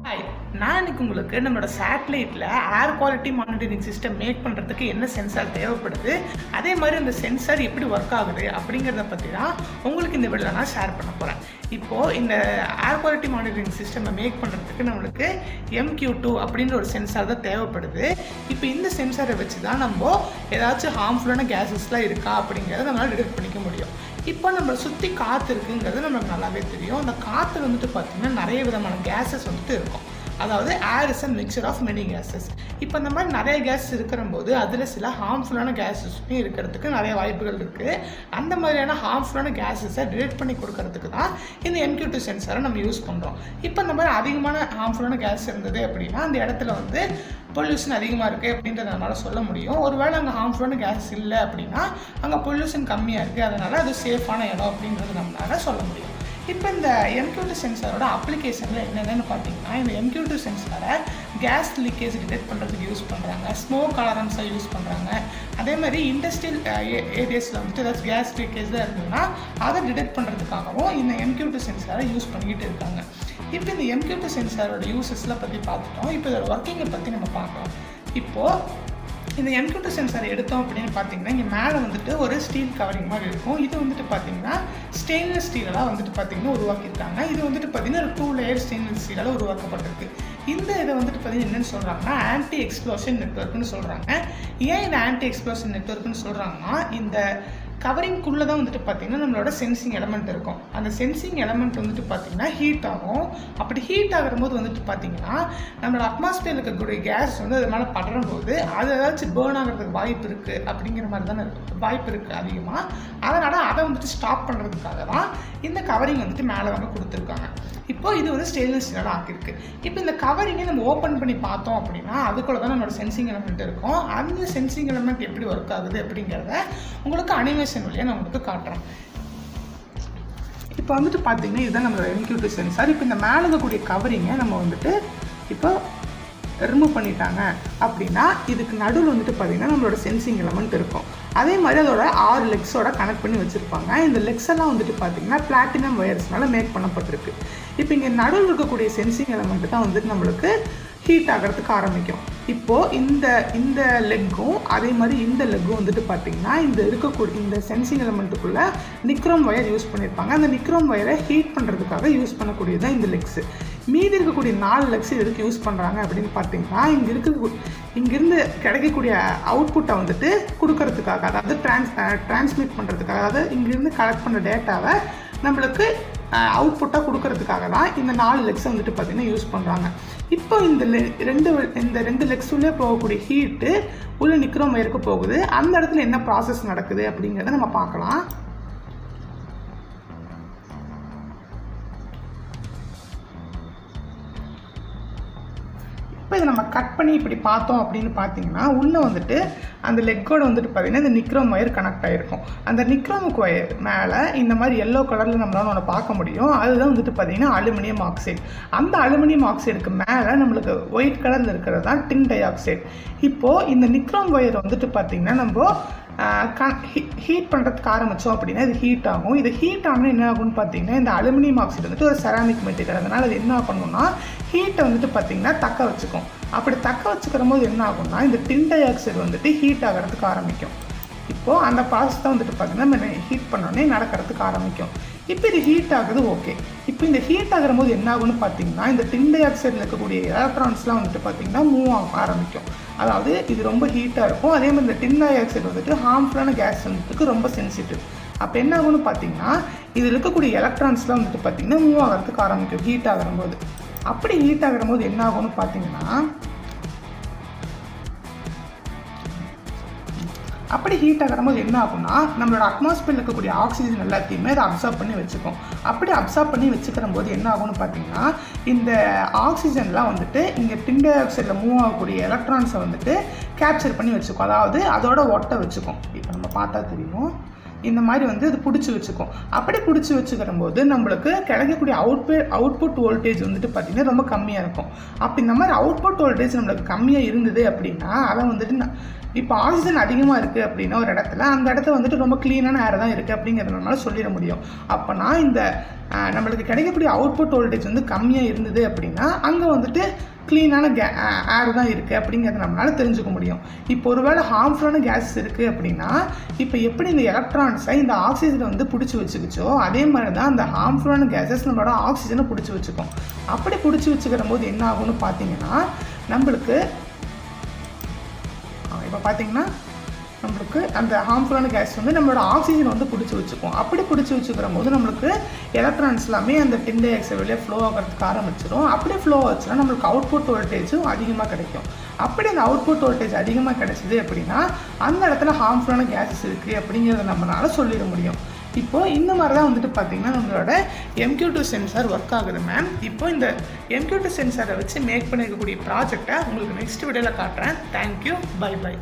Hi, நான் இன்னைக்கு உங்களுக்கு நம்மளோட சேட்டலைட்டில் air quality monitoring system make பண்ணுறதுக்கு என்ன சென்சார் தேவைப்படுது, அதே மாதிரி அந்த சென்சார் எப்படி ஒர்க் ஆகுது அப்படிங்கிறத பற்றி தான் உங்களுக்கு இந்த வீடியோவில் நான் ஷேர் பண்ண போகிறேன். இப்போது இந்த ஏர் குவாலிட்டி மானிட்டரிங் சிஸ்டமை மேக் பண்ணுறதுக்கு நம்மளுக்கு MQ2 அப்படின்ற ஒரு சென்சார் தான் தேவைப்படுது. இப்போ இந்த சென்சாரை வச்சு தான் நம்ம ஏதாச்சும் ஹார்ம்ஃபுல்லான கேஸஸ்லாம் இருக்கா அப்படிங்கிறத நம்மளால் டிடெக்ட் பண்ணிக்க முடியும். இப்போ நம்மளை சுற்றி காற்று இருக்குங்கிறது நம்மளுக்கு நல்லாவே தெரியும். அந்த காற்று வந்துட்டு பார்த்திங்கன்னா நிறைய விதமான கேஸஸ் வந்துட்டு இருக்கும். அதாவது air is a mixture of many gases. இப்போ இந்த மாதிரி நிறைய கேஸ் இருக்கிற போது அதில் சில ஹார்ம்ஃபுல்லான கேஸஸுமே இருக்கிறதுக்கு நிறைய வாய்ப்புகள் இருக்குது. அந்த மாதிரியான ஹார்ம்ஃபுல்லான கேஸஸை டிடெக்ட் பண்ணி கொடுக்கறதுக்கு தான் இந்த MQ2 சென்சாரை நம்ம யூஸ் பண்ணுறோம். இப்போ இந்த மாதிரி அதிகமான ஹார்ம்ஃபுல்லான கேஸ் இருந்தது அப்படின்னா அந்த இடத்துல வந்து பொல்யூஷன் அதிகமாக இருக்குது அப்படின்றத நம்மளால் சொல்ல முடியும். ஒருவேளை அங்கே ஹார்ம்ஃபுல்லான கேஸ் இல்லை அப்படின்னா அங்கே பொல்யூஷன் கம்மியாக இருக்குது, அதனால் அது சேஃபான இடம் அப்படின்றது நம்மளால் சொல்ல முடியும். இப்போ இந்த MQ2 சென்சாரோட அப்ளிகேஷனில் என்னென்னு பார்த்தீங்கன்னா, இந்த MQ2 சென்சாரை கேஸ் லீக்கேஜ் டிடெக்ட் பண்ணுறதுக்கு யூஸ் பண்ணுறாங்க, ஸ்மோக் அலாரம்ஸாக யூஸ் பண்ணுறாங்க. அதே மாதிரி இண்டஸ்ட்ரியல் ஏரியாஸில் வந்துட்டு ஏதாச்சும் கேஸ் லீக்கேஜ் தான் இருக்குதுன்னா அதை டிடெக்ட் பண்ணுறதுக்காகவும் இந்த MQ2 சென்சாரை யூஸ் பண்ணிக்கிட்டு இருக்காங்க. இப்போ இந்த MQ2 சென்சாரோட யூசஸ்லாம் பற்றி பார்த்துட்டோம். இப்போ இதோட ஒர்க்கிங்கை பற்றி நம்ம பார்க்கலாம். இப்போது இந்த MQ2 சென்சார் எடுத்தோம் அப்படின்னு பார்த்தீங்கன்னா இங்கே மேலே வந்துட்டு ஒரு ஸ்டீல் கவரிங் மாதிரி இருக்கும். இது வந்துட்டு பார்த்தீங்கன்னா ஸ்டெயின்லெஸ் ஸ்டீலெலாம் வந்துட்டு பார்த்தீங்கன்னா உருவாக்கியிருக்காங்க. இது வந்துட்டு பார்த்தீங்கன்னா ஒரு 2 லேயர் ஸ்டெயின்லெஸ் ஸ்டீலால் உருவாக்கப்பட்டிருக்கு. இந்த இதை வந்துட்டு பார்த்தீங்கன்னா என்னென்னு சொல்கிறாங்கன்னா ஆன்டி எக்ஸ்ப்ளோஷன் நெட்வொர்க்னு சொல்கிறாங்க. ஏன் இந்த ஆன்டி எக்ஸ்ப்ளோஷன் நெட்வொர்க்னு சொல்கிறாங்கன்னா, இந்த கவரிங்குள்ளே தான் வந்துட்டு பார்த்திங்கன்னா நம்மளோட சென்சிங் எலமெண்ட் இருக்கும். அந்த சென்சிங் எலமெண்ட் வந்துட்டு பார்த்திங்கன்னா ஹீட் ஆகும். அப்படி ஹீட் ஆகிற போது வந்துட்டு பார்த்திங்கன்னா நம்மளோட அட்மாஸ்பியரில் இருக்கக்கூடிய கேஸ் வந்து அது மேலே படுற போது அது ஏதாச்சும் பேர்ன் ஆகிறதுக்கு வாய்ப்பு இருக்குது அப்படிங்கிற மாதிரி தானே வாய்ப்பு இருக்குது அதிகமாக. அதனால் அதை வந்துட்டு ஸ்டாப் பண்ணுறதுக்காக தான் இந்த கவரிங் வந்துட்டு மேலே வந்து கொடுத்துருக்காங்க. இப்போ இது வந்து ஸ்டெயின்லெஸ் ஸ்டீலாக ஆக்கியிருக்கு. இப்போ இந்த கவரிங்கை நம்ம ஓப்பன் பண்ணி பார்த்தோம் அப்படின்னா அதுக்குள்ளே தான் நம்மளோட சென்சிங் எலமெண்ட் இருக்கும். அந்த சென்சிங் எலமெண்ட் எப்படி ஒர்க் ஆகுது அப்படிங்கிறத உங்களுக்கு அனிமேஷன் வழியாக நான் உங்களுக்கு காட்டுறேன். இப்போ வந்துட்டு பார்த்தீங்கன்னா இதுதான் நம்மளோட MQ2 சென்சார். இப்போ இந்த மேலே இருக்கக்கூடிய கவரிங்கை நம்ம வந்துட்டு இப்போ ரிமூவ் பண்ணிட்டாங்க அப்படின்னா இதுக்கு நடுவில் வந்துட்டு பார்த்திங்கன்னா நம்மளோட சென்சிங் எலமெண்ட் இருக்கும். அதே மாதிரி அதோட 6 லெக்ஸோட கனெக்ட் பண்ணி வச்சுருப்பாங்க. இந்த லெக்ஸ் எல்லாம் வந்துட்டு பார்த்திங்கன்னா பிளாட்டினம் வயர்ஸ்னால மேக் பண்ணப்பட்டிருக்கு. இப்போ இங்கே நடுவில் இருக்கக்கூடிய சென்சிங் எலமெண்ட் தான் வந்துட்டு நம்மளுக்கு ஹீட் ஆகிறதுக்கு ஆரம்பிக்கும். இப்போது இந்த லெக்கும் அதே மாதிரி இந்த லெக்கும் வந்துட்டு பார்த்திங்கன்னா இந்த சென்சிங் எலமெண்ட்டுக்குள்ளே நிக்ரோம் வயர் யூஸ் பண்ணியிருப்பாங்க. அந்த நிக்ரோம் வயரை ஹீட் பண்ணுறதுக்காக யூஸ் பண்ணக்கூடியது தான் இந்த லெக்ஸு. மீதி இருக்கக்கூடிய 4 லெக்ஸ் எதுக்கு யூஸ் பண்ணுறாங்க அப்படின்னு பார்த்தீங்கன்னா இங்கிருந்து கிடைக்கக்கூடிய அவுட்புட்டை வந்துட்டு கொடுக்கறதுக்காக, அதாவது டிரான்ஸ்மிட் பண்ணுறதுக்காக, அதாவது இங்கிருந்து கலெக்ட் பண்ண டேட்டாவை நம்மளுக்கு அவுட்புட்டாக கொடுக்கறதுக்காக தான் இந்த 4 லெக்ஸை வந்துட்டு பார்த்திங்கன்னா யூஸ் பண்ணுறாங்க. இப்போ இந்த ரெண்டு லெக்ஸ் உள்ளே போகக்கூடிய ஹீட்டு உள்ள நிக்ரோம் வயருக்கு போகுது. அந்த இடத்துல என்ன ப்ராசஸ் நடக்குது அப்படிங்கிறத நம்ம பார்க்கலாம். இப்போ இதை நம்ம கட் பண்ணி இப்படி பார்த்தோம் அப்படின்னு பார்த்தீங்கன்னா உள்ளே வந்துட்டு அந்த லெக்கோடு வந்துட்டு பார்த்திங்கன்னா இந்த நிக்ரோம் வயர் கனெக்ட் ஆகிருக்கும். அந்த நிக்ரோமுக்கு வயர் மேலே இந்த மாதிரி எல்லோ கலரில் நம்மளால ஒன்று பார்க்க முடியும். அதுதான் வந்துட்டு பார்த்திங்கன்னா அலுமினியம் ஆக்சைடு. அந்த அலுமினியம் ஆக்சைடுக்கு மேலே நம்மளுக்கு ஒயிட் கலரில் இருக்கிறது தான் டின் டை ஆக்சைடு. இப்போது இந்த நிக்ரோம் வயர் வந்துட்டு பார்த்திங்கன்னா நம்ம ஹீட் பண்ணுறதுக்கு ஆரம்பித்தோம் அப்படின்னா இது ஹீட் ஆகும். இது ஹீட் ஆனால் என்ன ஆகும்னு பார்த்தீங்கன்னா இந்த அலுமினியம் ஆக்சைடு வந்துட்டு ஒரு செராமிக் மெட்டீரியல், அதனால் அது என்ன பண்ணணும்னா ஹீட்டை வந்துட்டு பார்த்திங்கன்னா தக்க வச்சுக்கும். அப்படி தக்க வச்சுக்கிற போது என்ன ஆகும்னா இந்த டின் டை ஆக்சைடு வந்துட்டு ஹீட் ஆகிறதுக்கு ஆரம்பிக்கும். இப்போது அந்த ப்ராசஸ் தான் வந்துட்டு பார்த்திங்கன்னா நம்ம ஹீட் பண்ணோடனே நடக்கிறதுக்கு ஆரம்பிக்கும். இப்போ இது ஹீட் ஆகுது, ஓகே. இப்போ இந்த ஹீட் ஆகிற போது என்ன ஆகும்னு பார்த்தீங்கன்னா இந்த டின் டை ஆக்சைடில் இருக்கக்கூடிய எலக்ட்ரான்ஸ்லாம் வந்துட்டு பார்த்திங்கன்னா மூவ் ஆக ஆரம்பிக்கும். அதாவது இது ரொம்ப ஹீட்டாக இருக்கும். அதே மாதிரி இந்த டின் டை ஆக்சைடு வந்துட்டு ஹார்ம்ஃபுல்லான கேஸ் வந்துட்டு ரொம்ப சென்சிட்டிவ். அப்போ என்ன ஆகும்னு பார்த்தீங்கன்னா இதில் இருக்கக்கூடிய எலக்ட்ரான்ஸ்லாம் வந்துட்டு பார்த்திங்கன்னா மூவ் ஆகிறதுக்கு ஆரம்பிக்கும் ஹீட் ஆகிற போது. அப்படி ஹீட் ஆகிற போது என்ன ஆகும்னு பார்த்தீங்கன்னா அப்படி ஹீட் ஆகிற போது என்ன ஆகும்னா நம்மளோட அட்மாஸ்பியரில் இருக்கக்கூடிய ஆக்சிஜன் எல்லாத்தையுமே அதை அப்சார்ப் பண்ணி வச்சுக்கும். அப்படி அப்சார்ப் பண்ணி வச்சுக்கிற போது என்ன ஆகும்னு பார்த்தீங்கன்னா இந்த ஆக்சிஜன்லாம் வந்துட்டு இங்கே டின் டை ஆக்சைடில் மூவ் ஆகக்கூடிய எலக்ட்ரான்ஸை வந்துட்டு கேப்சர் பண்ணி வச்சுக்கும். அதாவது அதோட ஒட்டை வச்சுக்கும். இப்போ நம்ம பார்த்தா தெரியும் இந்த மாதிரி வந்து அது பிடிச்சி வச்சுக்கும். அப்படி பிடிச்சி வச்சுக்கிற போது நம்மளுக்கு கிடைக்கக்கூடிய அவுட்புட் வோல்டேஜ் வந்துட்டு பார்த்திங்கன்னா ரொம்ப கம்மியாக இருக்கும். அப்படி இந்த மாதிரி அவுட்புட் வோல்டேஜ் நம்மளுக்கு கம்மியாக இருந்தது அப்படின்னா அதை வந்துட்டு இப்போ ஆக்சிஜன் அதிகமாக இருக்குது அப்படின்னா ஒரு இடத்துல அந்த இடத்துல வந்துட்டு ரொம்ப க்ளீனான ஏர் தான் இருக்குது அப்படிங்கிறத நம்மளால சொல்லிட முடியும். அப்போனா இந்த நம்மளுக்கு கிடைக்கக்கூடிய அவுட்புட் வோல்டேஜ் வந்து கம்மியாக இருந்தது அப்படின்னா அங்கே வந்துட்டு க்ளீனான ஏர் தான் இருக்குது அப்படிங்கிறத நம்மளால் தெரிஞ்சுக்க முடியும். இப்போ ஒருவேளை ஹார்ம்ஃபுல்லான கேஸஸ் இருக்குது அப்படின்னா இப்போ எப்படி இந்த எலக்ட்ரான்ஸை இந்த ஆக்சிஜனை வந்து பிடிச்சி வச்சுக்கிச்சோ அதே மாதிரி தான் அந்த ஹார்ம்ஃபுல்லான கேஸஸ் நம்மளோட ஆக்சிஜனை பிடிச்சி வச்சுக்கும். அப்படி பிடிச்சி வச்சுக்கிற போது என்ன ஆகும்னு பார்த்தீங்கன்னா நம்மளுக்கு இப்போ பார்த்தீங்கன்னா நம்மளுக்கு அந்த ஹார்ம்ஃபுல்லான கேஸ் வந்து நம்மளோட ஆக்சிஜன் வந்து பிடிச்சி வச்சுக்கும். அப்படி பிடிச்சி வச்சுக்கிற போது நம்மளுக்கு எலக்ட்ரான்ஸ் எல்லாமே அந்த டின் டை ஆக்சைடு வழியாக ஃப்ளோ ஆகிறதுக்கு ஆரம்பிச்சிடும். அப்படி ஃப்ளோ ஆச்சுன்னா நம்மளுக்கு அவுட்புட் வோல்டேஜும் அதிகமாக கிடைக்கும். அப்படி அந்த அவுட்புட் வோல்டேஜ் அதிகமாக கிடைச்சிது அப்படின்னா அந்த இடத்துல ஹார்ம்ஃபுல்லான கேஸஸ் இருக்குது அப்படிங்கிறத நம்மளால சொல்லிட முடியும். இப்போது இந்த மாதிரி தான் வந்துட்டு பார்த்திங்கன்னா நம்மளோட MQ2 சென்சார் ஒர்க் ஆகுது மேம். இப்போ இந்த MQ2 சென்சாரை வச்சு மேக் பண்ணியிருக்கக்கூடிய ப்ராஜெக்டை உங்களுக்கு நெக்ஸ்ட் வீடியோவில் காட்டுறேன். Thank you, bye by.